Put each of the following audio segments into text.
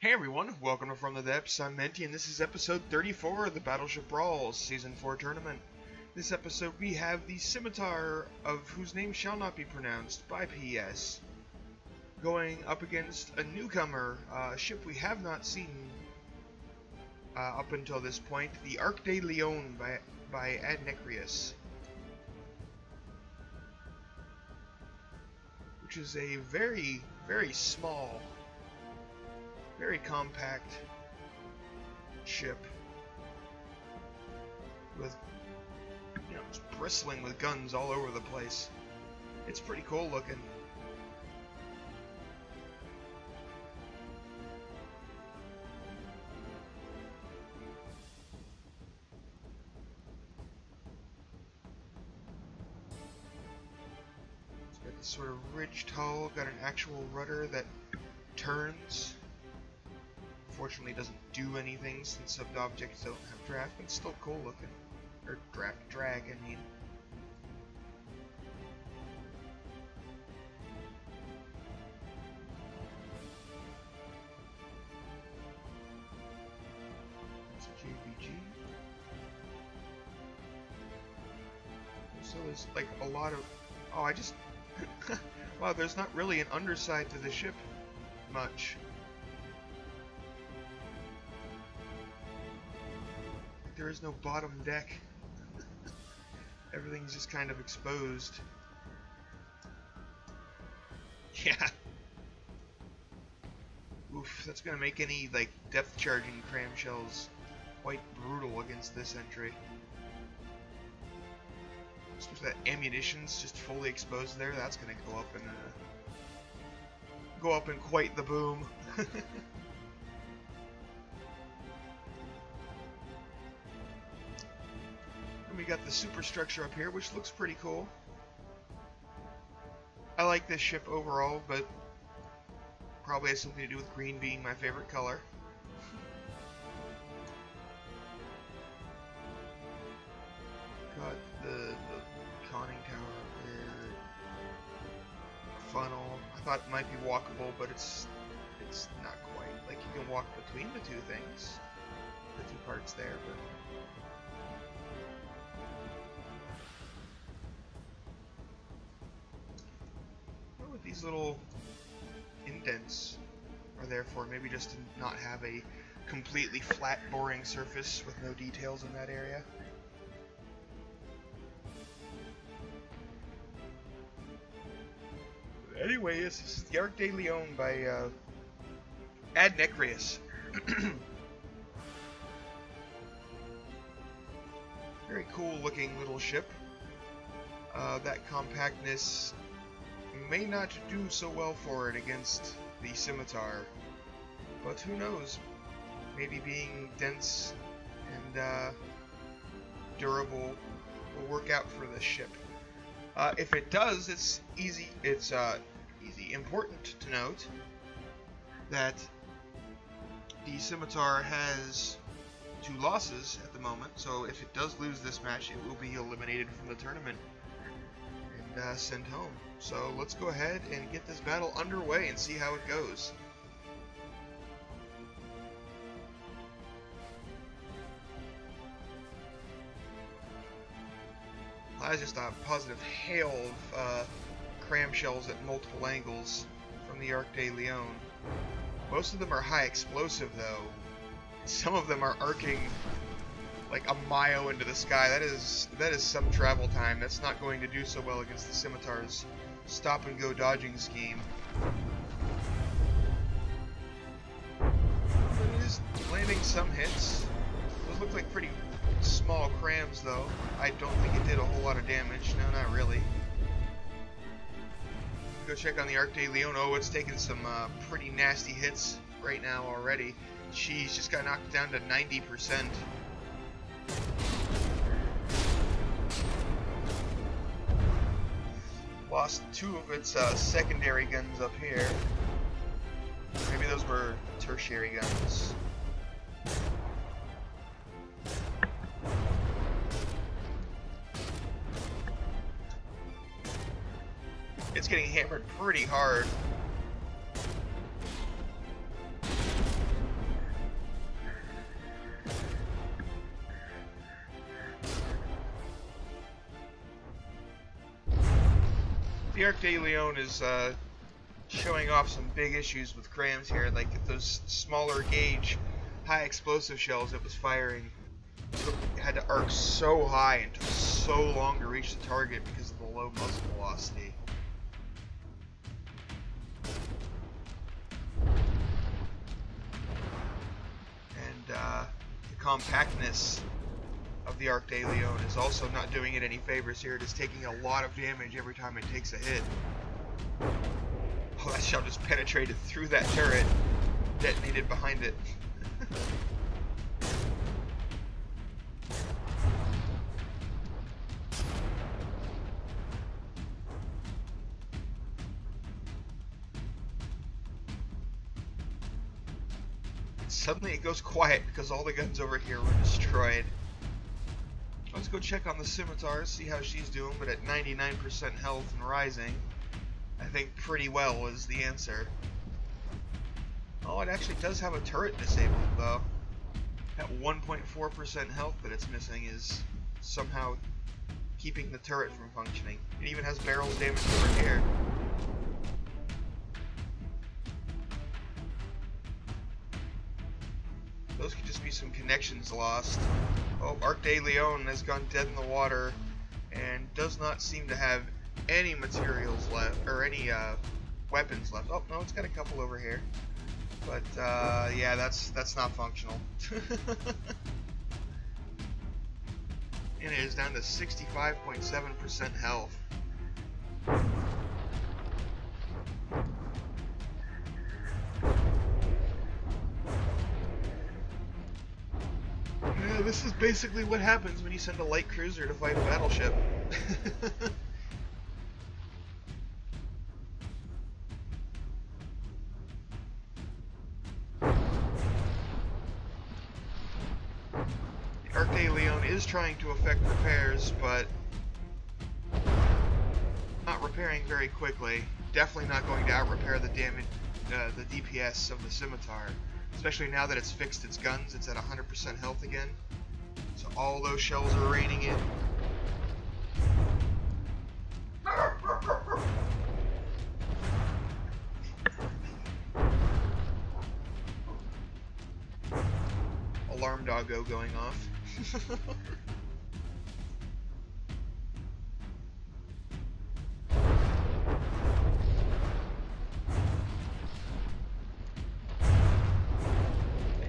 Hey everyone, welcome to From the Depths. I'm Menti, and this is episode 34 of the Battleship Brawls Season 4 tournament. This episode we have the Scimitar, of whose name shall not be pronounced, by PS, going up against a newcomer, a ship we have not seen up until this point, the Arc de Leon by Adnecrius, which is a very, very small, very compact ship with, it's bristling with guns all over the place. It's pretty cool looking. It's got this sort of ridged hull, got an actual rudder that turns. Unfortunately, it doesn't do anything since subbed objects don't have draft, but it's still cool looking. Or drag, I mean. That's a JVG. So there's like a lot of. Oh, I just. Wow, there's not really an underside to the ship much. There is no bottom deck. Everything's just kind of exposed. Yeah. Oof, that's gonna make any like depth charging cramshells quite brutal against this entry. Especially that ammunition's just fully exposed there. That's gonna go up in quite the boom. We got the superstructure up here, which looks pretty cool. I like this ship overall, but probably has something to do with green being my favorite color. Got the conning tower up there. Funnel. I thought it might be walkable, but it's not quite. Like, you can walk between the two things, the two parts there, but. These little indents are there for maybe just to not have a completely flat, boring surface with no details in that area. Anyway, this is the Arc de Leon by Adnecrius. Very cool looking little ship. That compactness may not do so well for it against the Scimitar, but who knows? Maybe being dense and durable will work out for this ship. If it does, it's easy. It's important to note that the Scimitar has 2 losses at the moment. So if it does lose this match, it will be eliminated from the tournament and sent home. So let's go ahead and get this battle underway and see how it goes. That's just a positive hail of cramshells at multiple angles from the Arc de Leon. Most of them are high explosive though. Some of them are arcing like a mile into the sky. That is some travel time. That's not going to do so well against the Scimitar's stop and go dodging scheme. It is landing some hits. Those look like pretty small crams though. I don't think it did a whole lot of damage. No, not really. Go check on the Arc de Leon. Oh, it's taking some pretty nasty hits right now already. She's just got knocked down to 90%. Lost 2 of its secondary guns up here. Maybe those were tertiary guns. It's getting hammered pretty hard. The Arc de Leon is showing off some big issues with crams here, like those smaller gauge, high explosive shells it was firing. It had to arc so high and took so long to reach the target because of the low muzzle velocity. And the compactness of the Arc de Leon is also not doing it any favors here. It is taking a lot of damage every time it takes a hit. Oh, that shell just penetrated through that turret, detonated behind it. Suddenly it goes quiet because all the guns over here were destroyed. Let's go check on the Scimitar, see how she's doing, but at 99% health and rising. I think pretty well is the answer. Oh, it actually does have a turret disabled though. That 1.4% health that it's missing is somehow keeping the turret from functioning. It even has barrels damaged over here. Those could just be some connections lost. Oh, Arc de Leon has gone dead in the water and does not seem to have any materials left, or any weapons left. Oh, no, it's got a couple over here. But, yeah, that's not functional. And it is down to 65.7% health. This is basically what happens when you send a light cruiser to fight a battleship. The Arc de Leon is trying to effect repairs, but not repairing very quickly. Definitely not going to out-repair the damage, the DPS of the Scimitar. Especially now that it's fixed its guns, it's at 100% health again. So all those shells are raining in. Alarm doggo going off.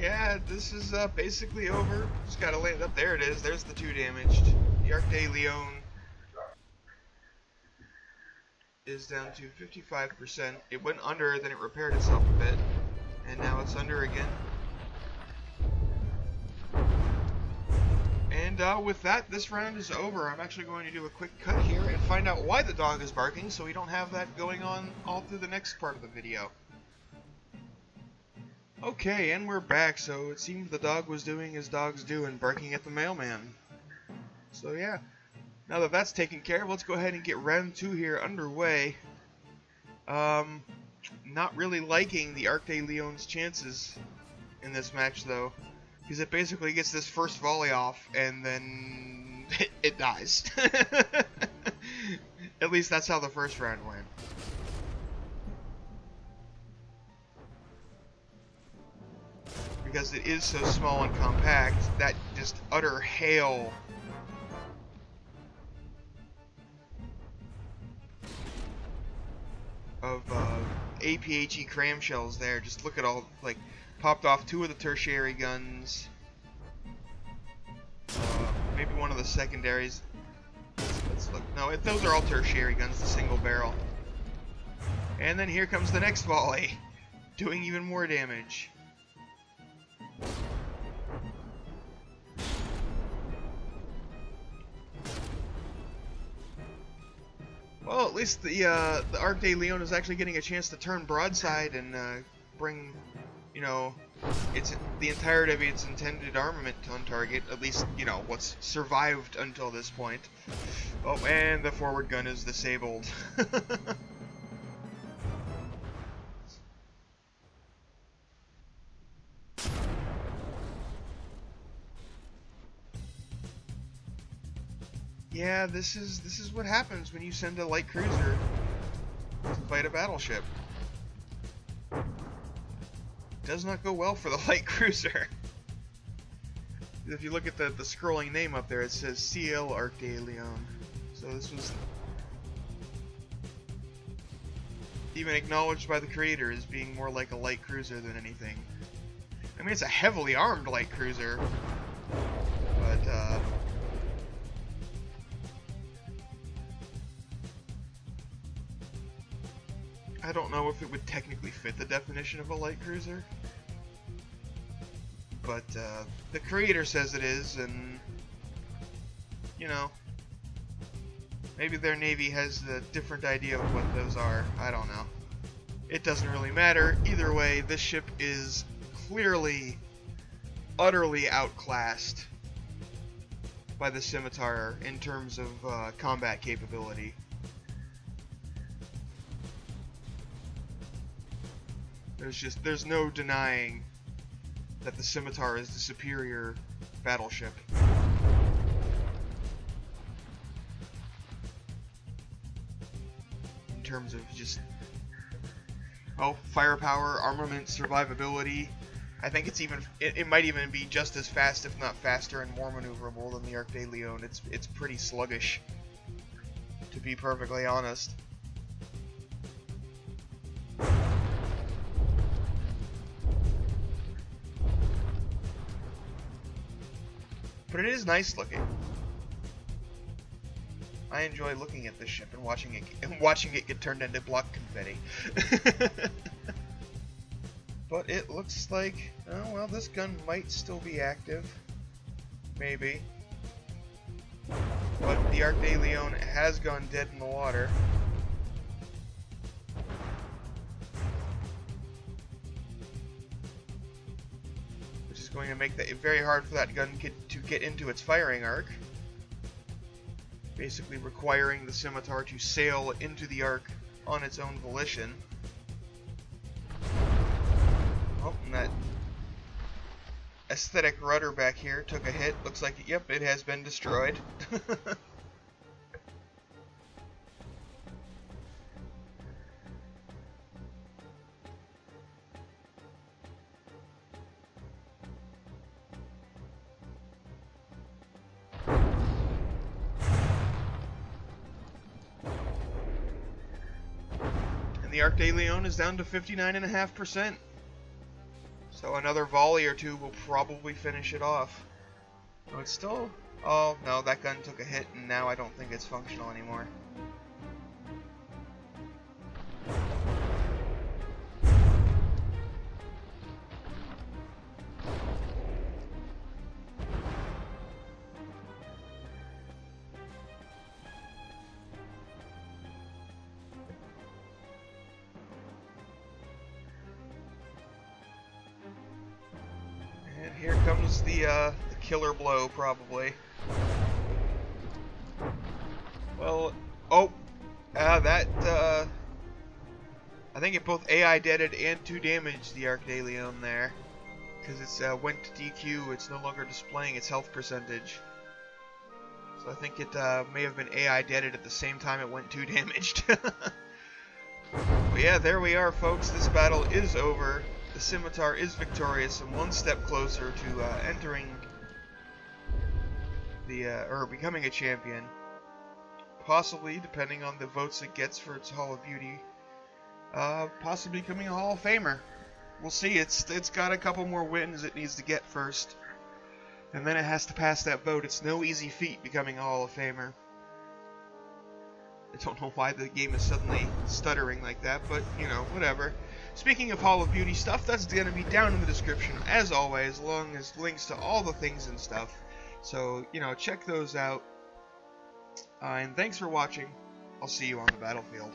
Yeah, this is basically over. Just gotta land up. There it is. There's the 2 damaged. The Arc de Leon is down to 55%. It went under, then it repaired itself a bit, and now it's under again. And with that, this round is over. I'm actually going to do a quick cut here and find out why the dog is barking so we don't have that going on all through the next part of the video. Okay, and we're back, so it seems the dog was doing as dogs do and barking at the mailman. So yeah, now that that's taken care of, let's go ahead and get round 2 here underway. Not really liking the Arc de Leon's chances in this match though, because it basically gets this first volley off and then it dies. At least that's how the first round went. Because it is so small and compact, that just utter hail of APHE cram shells there. Just look at all, like, popped off 2 of the tertiary guns, maybe one of the secondaries. Let's look. No, those are all tertiary guns, the single barrel. And then here comes the next volley, doing even more damage. Well, at least the Arc de Leon is actually getting a chance to turn broadside and bring, you know, the entirety of its intended armament on target. At least, you know, what's survived until this point. Oh, and the forward gun is disabled. Yeah, this is what happens when you send a light cruiser fight a battleship. Does not go well for the light cruiser. If you look at the scrolling name up there, it says CL Arc de Leon. So this was even acknowledged by the creator as being more like a light cruiser than anything. I mean, it's a heavily armed light cruiser, but I don't know if it would technically fit the definition of a light cruiser. But the creator says it is, and you know, maybe their navy has a different idea of what those are. I don't know. It doesn't really matter. Either way, this ship is clearly, utterly outclassed by the Scimitar in terms of combat capability. There's no denying that the Scimitar is the superior battleship. In terms of just, oh, firepower, armament, survivability. I think it might even be just as fast, if not faster, and more maneuverable than the Arc de Leon. It's pretty sluggish, to be perfectly honest. But it is nice looking. I enjoy looking at this ship and watching it get turned into block confetti. But it looks like, oh well, this gun might still be active. Maybe. But the Arc de Leon has gone dead in the water. Which is going to make it very hard for that gun to get into its firing arc. Basically requiring the Scimitar to sail into the arc on its own volition. Oh, and that aesthetic rudder back here took a hit. Looks like, yep, it has been destroyed. And the Arc de Leon is down to 59.5%. So another volley or two will probably finish it off. Oh, it's still... oh, no, that gun took a hit, and now I don't think it's functional anymore. Here comes the killer blow, probably. Well, oh, that, I think it both AI deaded and 2 damaged the Arc de Leon there. Because it's went to DQ, it's no longer displaying its health percentage. So I think it may have been AI deaded at the same time it went 2 damaged. But yeah, there we are, folks. This battle is over. The Scimitar is victorious and one step closer to entering the, or becoming a champion. Possibly, depending on the votes it gets for its Hall of Beauty, possibly becoming a Hall of Famer. We'll see. It's got a couple more wins it needs to get first. And then it has to pass that vote. It's no easy feat becoming a Hall of Famer. I don't know why the game is suddenly stuttering like that, but, you know, whatever. Speaking of Hall of Beauty stuff, that's going to be down in the description, as always, along as links to all the things and stuff. So, you know, check those out. And thanks for watching. I'll see you on the battlefield.